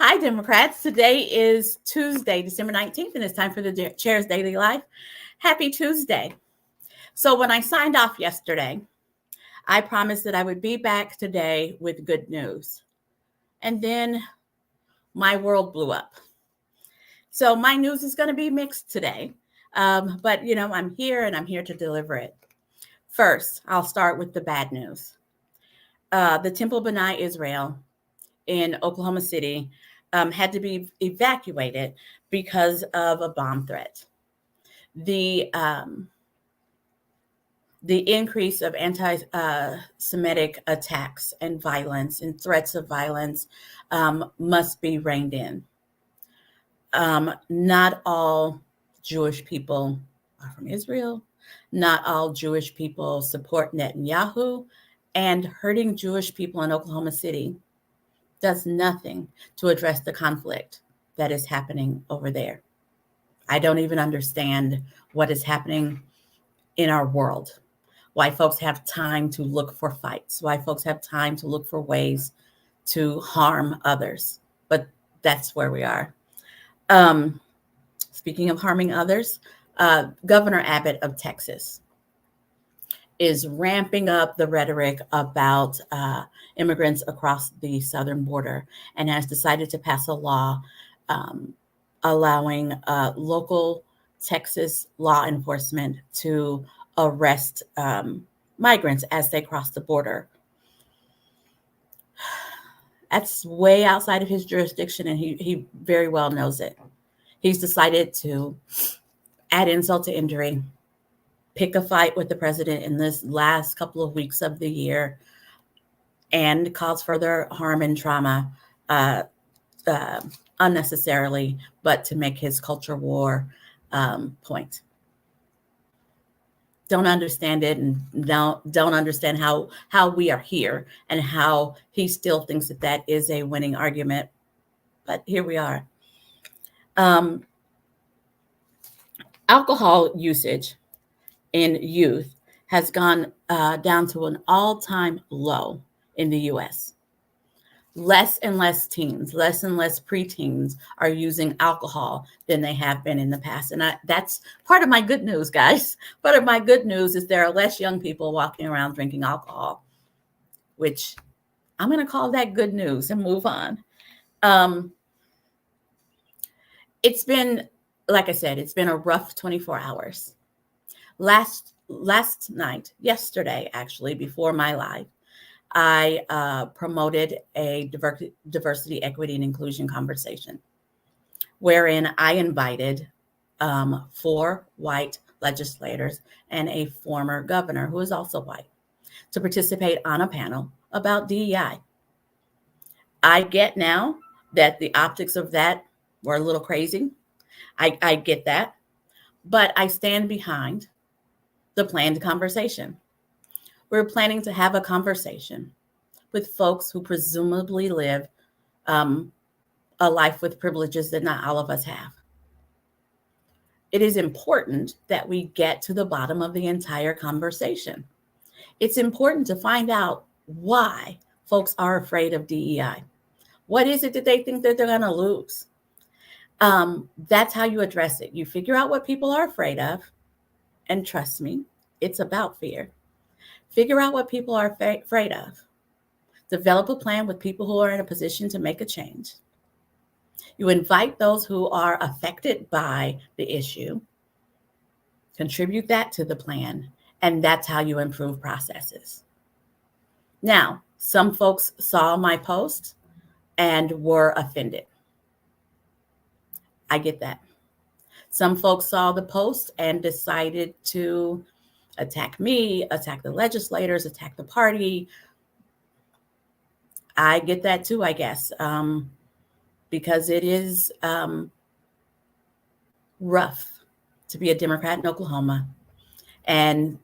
Hi, Democrats. Today is Tuesday, December 19th, and it's time for the Chair's Daily Life. Happy Tuesday. So when I signed off yesterday, I promised that I would be back today with good news. And then my world blew up. So my news is going to be mixed today. But, I'm here and I'm here to deliver it. First, I'll start with the bad news. The Temple B'nai Israel in Oklahoma City had to be evacuated because of a bomb threat. The increase of anti-Semitic attacks and violence and threats of violence must be reined in. Not all Jewish people are from Israel. Not all Jewish people support Netanyahu, and hurting Jewish people in Oklahoma City does nothing to address the conflict that is happening over there. I don't even understand what is happening in our world, why folks have time to look for fights, why folks have time to look for ways to harm others. But that's where we are. Speaking of harming others, Governor Abbott of Texas is ramping up the rhetoric about immigrants across the southern border and has decided to pass a law allowing local Texas law enforcement to arrest migrants as they cross the border. That's way outside of his jurisdiction, and he very well knows it. He's decided to add insult to injury, pick a fight with the president in this last couple of weeks of the year, and cause further harm and trauma unnecessarily, but to make his culture war point. Don't understand it, and don't understand how we are here and how he still thinks that is a winning argument. But here we are. Alcohol usage in youth has gone down to an all-time low in the U.S. Less and less teens, less and less preteens are using alcohol than they have been in the past. And that's part of my good news, guys. Part of my good news is there are less young people walking around drinking alcohol, which I'm going to call that good news and move on. It's been, like I said, it's been a rough 24 hours. Last night, yesterday, actually, before my live, I promoted a diversity, equity, and inclusion conversation wherein I invited 4 white legislators and a former governor who is also white to participate on a panel about DEI. I get now that the optics of that were a little crazy. I get that, but I stand behind the planned conversation. We're planning to have a conversation with folks who presumably live a life with privileges that not all of us have. It is important that we get to the bottom of the entire conversation. It's important to find out why folks are afraid of DEI. What is it that they think that they're going to lose? That's how you address it. You figure out what people are afraid of, and trust me, it's about fear. Figure out what people are afraid of. Develop a plan with people who are in a position to make a change. You invite those who are affected by the issue, contribute that to the plan, and that's how you improve processes. Now, some folks saw my post and were offended. I get that. Some folks saw the post and decided to attack me, attack the legislators, attack the party. I get that too, I guess, because it is rough to be a Democrat in Oklahoma. And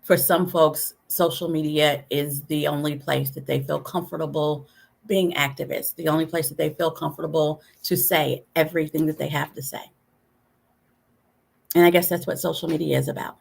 for some folks, social media is the only place that they feel comfortable being activists, the only place that they feel comfortable to say everything that they have to say. And I guess that's what social media is about,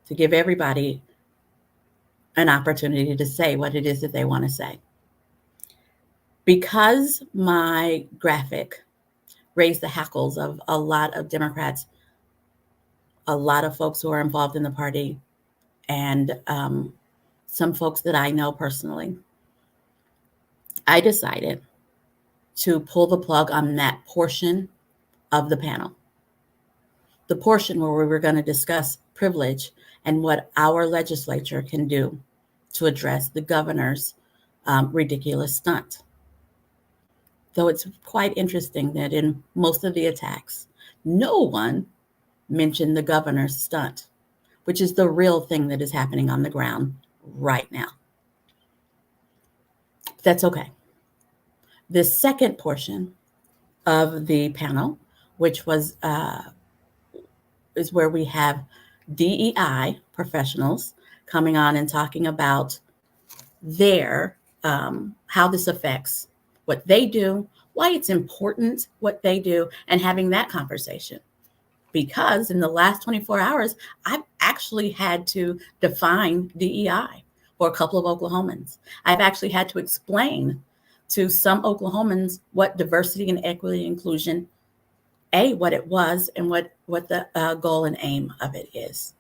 to give everybody an opportunity to say what it is that they want to say. Because my graphic raised the hackles of a lot of Democrats, a lot of folks who are involved in the party, and some folks that I know personally, I decided to pull the plug on that portion of the panel, the portion where we were going to discuss privilege and what our legislature can do to address the governor's ridiculous stunt. Though it's quite interesting that in most of the attacks, no one mentioned the governor's stunt, which is the real thing that is happening on the ground right now. That's okay. The second portion of the panel, which was is where we have DEI professionals coming on and talking about their how this affects what they do, why it's important what they do, and having that conversation. Because in the last 24 hours, I've actually had to define DEI for a couple of Oklahomans. I've actually had to explain to some Oklahomans what diversity and equity and inclusion, what it was and what the goal and aim of it is.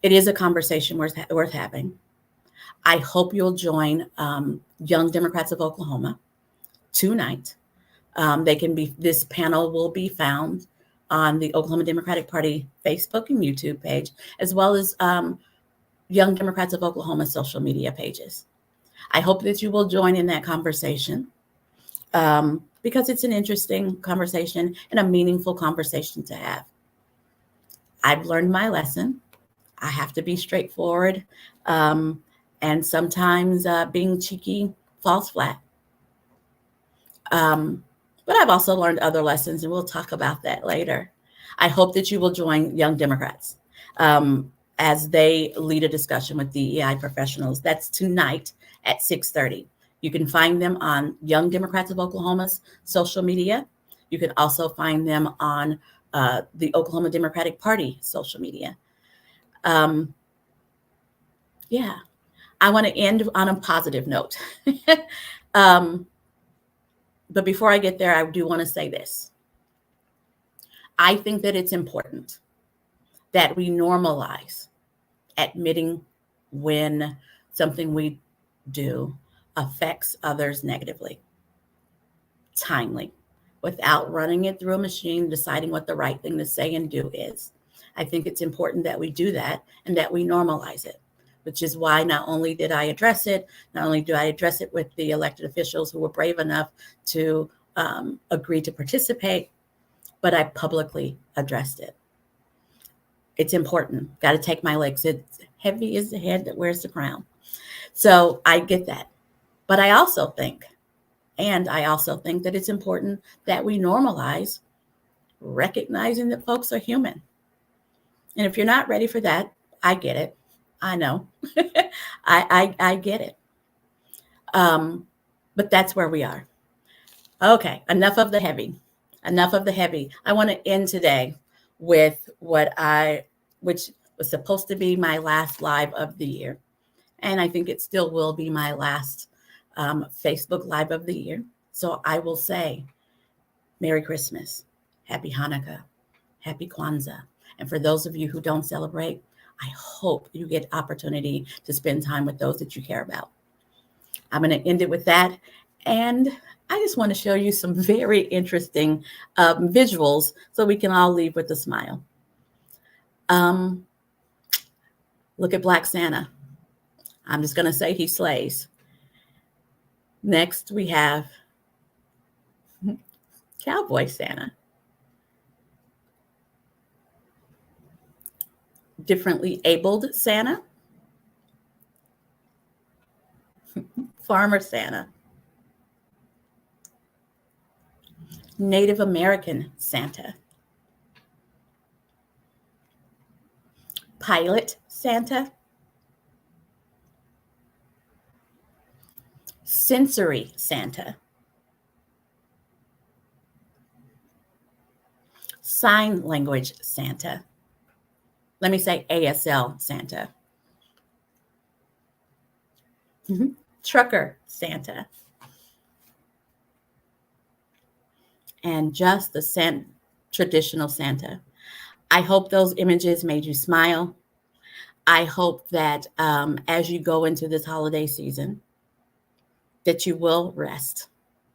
It is a conversation worth having. I hope you'll join Young Democrats of Oklahoma tonight. This panel will be found on the Oklahoma Democratic Party Facebook and YouTube page, as well as Young Democrats of Oklahoma social media pages. I hope that you will join in that conversation because it's an interesting conversation and a meaningful conversation to have. I've learned my lesson. I have to be straightforward, and sometimes being cheeky falls flat. But I've also learned other lessons, and we'll talk about that later. I hope that you will join Young Democrats as they lead a discussion with DEI professionals. That's tonight at 6:30. You can find them on Young Democrats of Oklahoma's social media. You can also find them on the Oklahoma Democratic Party social media. Yeah, I want to end on a positive note. But before I get there, I do want to say this. I think that it's important that we normalize admitting when something we do affects others negatively, timely, without running it through a machine, deciding what the right thing to say and do is. I think it's important that we do that and that we normalize it, which is why not only did I address it, not only do I address it with the elected officials who were brave enough to agree to participate, but I publicly addressed it. It's important. Got to take my legs. It's heavy is the head that wears the crown. So I get that. But I also think that it's important that we normalize recognizing that folks are human. And if you're not ready for that, I get it. I know. I get it. But that's where we are. Okay, enough of the heavy. I want to end today with which was supposed to be my last live of the year. And I think it still will be my last Facebook Live of the year. So I will say, Merry Christmas, Happy Hanukkah, Happy Kwanzaa. And for those of you who don't celebrate, I hope you get opportunity to spend time with those that you care about. I'm going to end it with that. And I just want to show you some very interesting visuals so we can all leave with a smile. Look at Black Santa. I'm just going to say he slays. Next, we have Cowboy Santa. Differently abled Santa. Farmer Santa. Native American Santa. Pilot Santa. Sensory Santa. Sign language Santa. Let me say ASL Santa. Trucker Santa. and just the traditional Santa. I hope those images made you smile. I hope that as you go into this holiday season, that you will rest,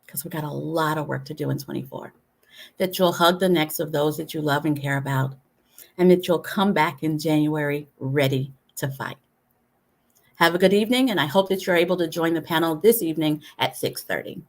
because we got a lot of work to do in 24. That you'll hug the necks of those that you love and care about, and that you'll come back in January ready to fight. Have a good evening, and I hope that you're able to join the panel this evening at 6:30.